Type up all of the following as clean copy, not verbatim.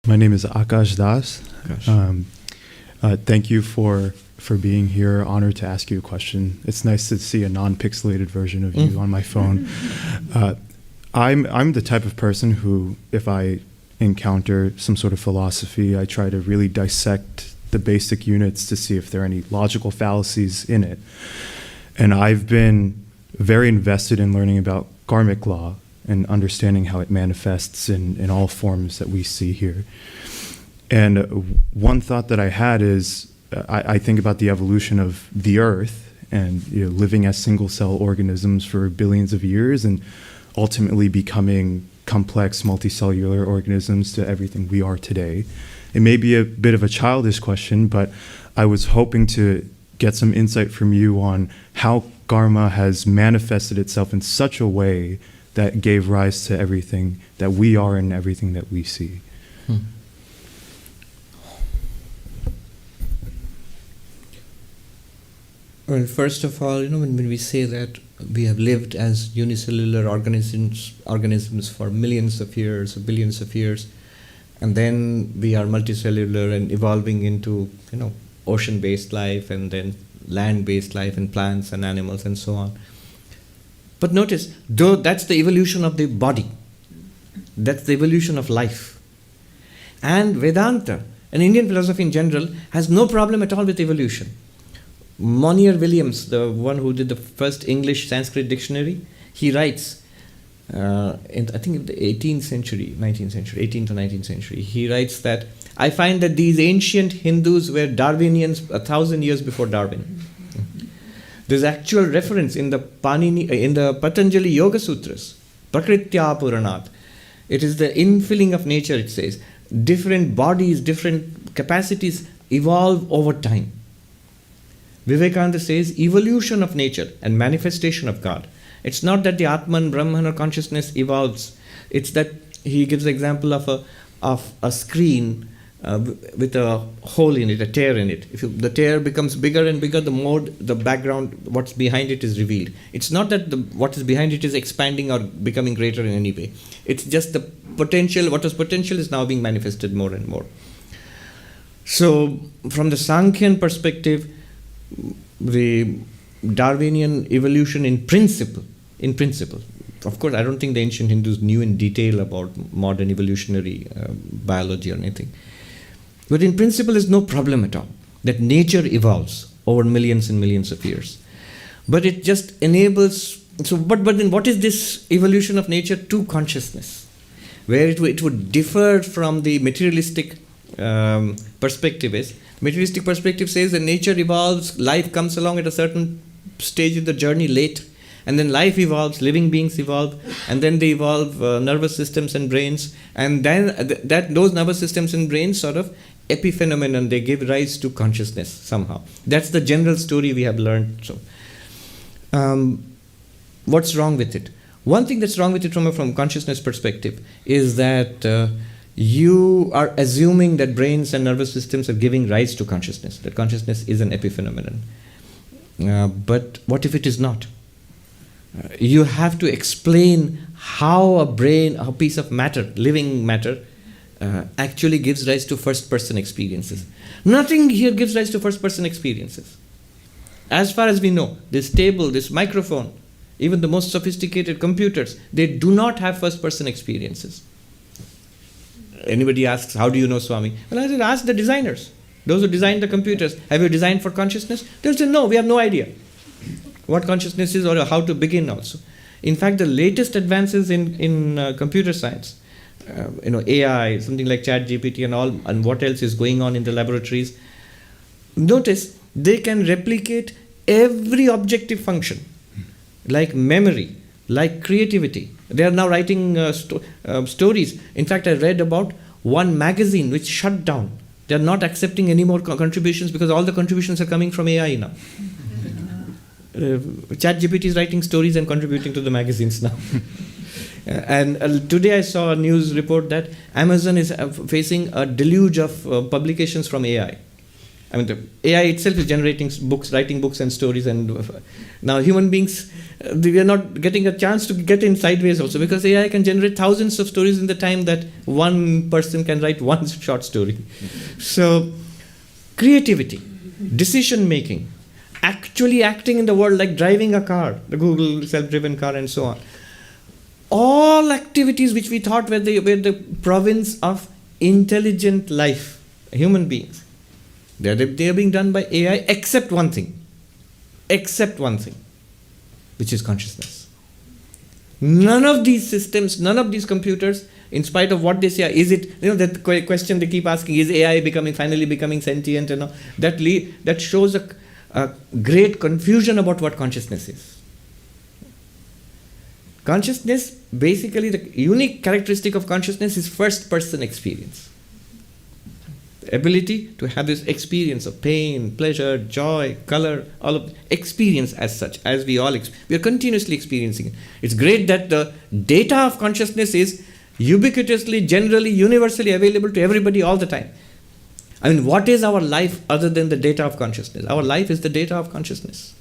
My name is Akash Das. Thank you for being here. Honored to ask you a question. It's nice to see a non-pixelated version of you on my phone. I'm the type of person who, if I encounter some sort of philosophy, I try to really dissect the basic units to see if there are any logical fallacies in it. And I've been very invested in learning about karmic law and understanding how it manifests in all forms that we see here. And one thought that I had is, I think about the evolution of the Earth and living as single-cell organisms for billions of years and ultimately becoming complex multicellular organisms to everything we are today. It may be a bit of a childish question, but I was hoping to get some insight from you on how karma has manifested itself in such a way that gave rise to everything that we are and everything that we see. Well, first of all, when we say that we have lived as unicellular organisms for millions of years or billions of years, and then we are multicellular and evolving into, ocean-based life and then land-based life and plants and animals and so on. But notice, though that's the evolution of the body, that's the evolution of life. And Vedanta, and Indian philosophy in general, has no problem at all with evolution. Monier Williams, the one who did the first English Sanskrit dictionary, he writes, in I think the 18th century, 18th to 19th century, he writes that, I find that these ancient Hindus were Darwinians 1,000 years before Darwin. There's actual reference in the Patanjali Yoga Sutras, Prakritya Puranat. It is the infilling of nature, it says. Different bodies, different capacities evolve over time. Vivekananda says evolution of nature and manifestation of God. It's not that the Atman, Brahman or consciousness evolves. It's that he gives the example of a screen with a hole in it, a tear in it. If the tear becomes bigger and bigger, the more the background, what's behind it is revealed. It's not that what is behind it is expanding or becoming greater in any way. It's just the potential, what was potential is now being manifested more and more. So from the Sankhyan perspective, the Darwinian evolution in principle, of course I don't think the ancient Hindus knew in detail about modern evolutionary biology or anything. But in principle, there's no problem at all that nature evolves over millions and millions of years. But it just enables, but then what is this evolution of nature to consciousness? Where it would differ from the materialistic perspective is, materialistic perspective says that nature evolves, life comes along at a certain stage in the journey late, and then life evolves, living beings evolve, and then they evolve nervous systems and brains, and then those nervous systems and brains sort of epiphenomenon, they give rise to consciousness somehow. That's the general story we have learned. So, what's wrong with it? One thing that's wrong with it from consciousness perspective is that you are assuming that brains and nervous systems are giving rise to consciousness, that consciousness is an epiphenomenon. But what if it is not? You have to explain how a brain, a piece of matter, living matter, actually gives rise to first-person experiences. Nothing here gives rise to first-person experiences. As far as we know, this table, this microphone, even the most sophisticated computers, they do not have first-person experiences. Anybody asks, how do you know, Swami? Well, I said, ask the designers. Those who designed the computers, have you designed for consciousness? They'll say, no, we have no idea what consciousness is or how to begin also. In fact, the latest advances in computer science, AI, something like ChatGPT and all, and what else is going on in the laboratories, notice they can replicate every objective function, like memory, like creativity. They are now writing stories. In fact, I read about one magazine which shut down. They are not accepting any more contributions because all the contributions are coming from AI now. ChatGPT is writing stories and contributing to the magazines now. And today I saw a news report that Amazon is facing a deluge of publications from AI. I mean, the AI itself is generating books, writing books and stories, and now human beings, we are not getting a chance to get in sideways also, because AI can generate thousands of stories in the time that one person can write one short story. So, creativity, decision making, actually acting in the world, like driving a car, the Google self-driven car and so on. All activities which we thought were the province of intelligent life, human beings, they are being done by AI, except one thing, which is consciousness. None of these systems, none of these computers, in spite of what they say, is it, that question they keep asking, is AI finally becoming sentient? And all, that shows a great confusion about what consciousness is. Consciousness, basically the unique characteristic of consciousness is first person experience. The ability to have this experience of pain, pleasure, joy, color, all of experience as such, as we are continuously experiencing it. It's great that the data of consciousness is ubiquitously, generally, universally available to everybody all the time. I mean, what is our life other than the data of consciousness? Our life is the data of consciousness.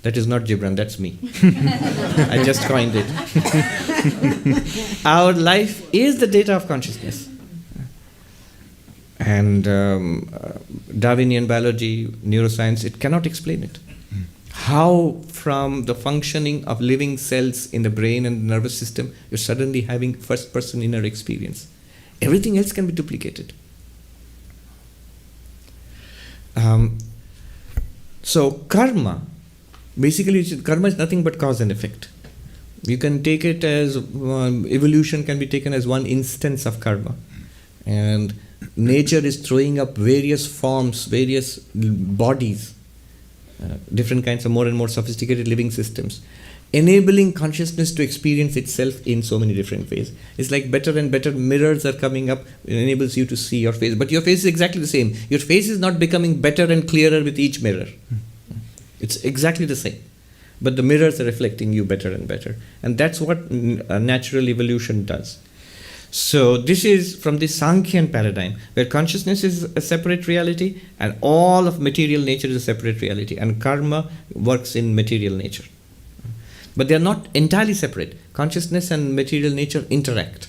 That is not Gibran, that's me. I just coined it. Our life is the data of consciousness. And Darwinian biology, neuroscience, it cannot explain it. How from the functioning of living cells in the brain and the nervous system, you're suddenly having first-person inner experience. Everything else can be duplicated. So karma, basically karma is nothing but cause and effect. You can take it as, evolution can be taken as one instance of karma. And nature is throwing up various forms, various bodies, different kinds of more and more sophisticated living systems, enabling consciousness to experience itself in so many different ways. It's like better and better mirrors are coming up, it enables you to see your face. But your face is exactly the same. Your face is not becoming better and clearer with each mirror. It's exactly the same. But the mirrors are reflecting you better and better. And that's what natural evolution does. So this is from the Sankhyan paradigm, where consciousness is a separate reality and all of material nature is a separate reality, and karma works in material nature. But they are not entirely separate. Consciousness and material nature interact.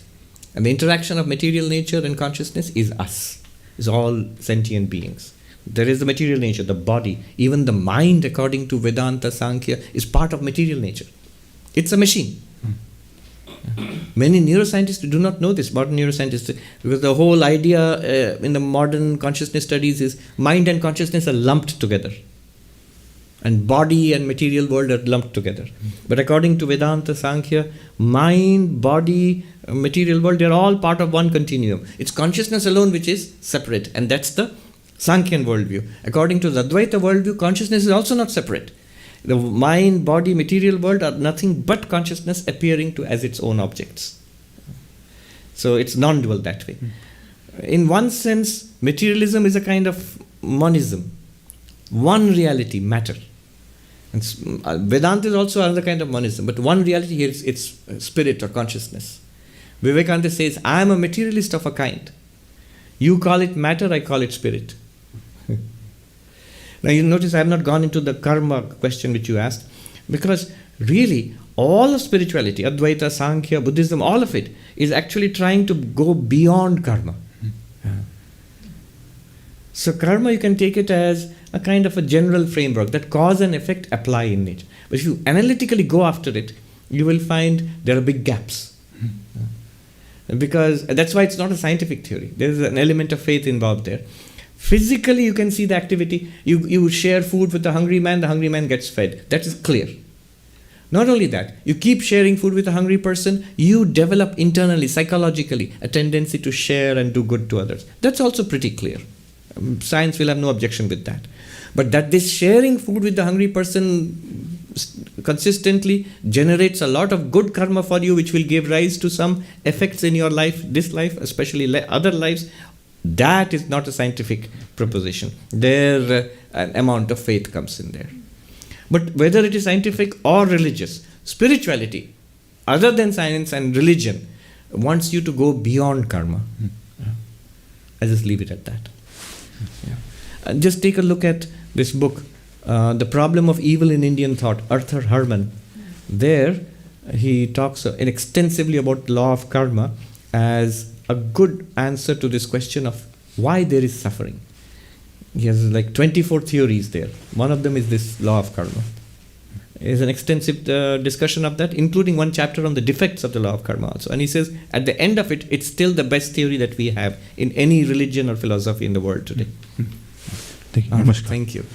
And the interaction of material nature and consciousness is us, is all sentient beings. There is the material nature, the body, even the mind, according to Vedanta, Sankhya, is part of material nature. It's a machine. Many neuroscientists do not know this, modern neuroscientists, because the whole idea in the modern consciousness studies is mind and consciousness are lumped together. And body and material world are lumped together. But according to Vedanta, Sankhya, mind, body, material world, they're all part of one continuum. It's consciousness alone which is separate, and that's the Sankhyan worldview. According to the Advaita worldview, consciousness is also not separate. The mind, body, material world are nothing but consciousness appearing to as its own objects. So it's non-dual that way. In one sense, materialism is a kind of monism. One reality, matter. And Vedanta is also another kind of monism, but one reality here is it's spirit or consciousness. Vivekananda says, I am a materialist of a kind. You call it matter, I call it spirit. Now you notice I have not gone into the karma question which you asked, because really all of spirituality, Advaita, Sankhya, Buddhism, all of it is actually trying to go beyond karma. So karma, you can take it as a kind of a general framework that cause and effect apply in nature. But if you analytically go after it, you will find there are big gaps. Because that's why it's not a scientific theory. There is an element of faith involved there. Physically, you can see the activity. You share food with the hungry man gets fed. That is clear. Not only that, you keep sharing food with a hungry person, you develop internally, psychologically, a tendency to share and do good to others. That's also pretty clear. Science will have no objection with that. But that this sharing food with the hungry person consistently generates a lot of good karma for you, which will give rise to some effects in your life, this life, especially other lives, that is not a scientific proposition. There, an amount of faith comes in there. But whether it is scientific or religious, spirituality, other than science and religion, wants you to go beyond karma. I just leave it at that. Just take a look at this book, The Problem of Evil in Indian Thought, Arthur Herman. There, he talks extensively about law of karma as a good answer to this question of why there is suffering. He has like 24 theories there. One of them is this law of karma. There's an extensive discussion of that, including one chapter on the defects of the law of karma also. And he says, at the end of it, it's still the best theory that we have in any religion or philosophy in the world today. Thank you. Namaskar. Thank you.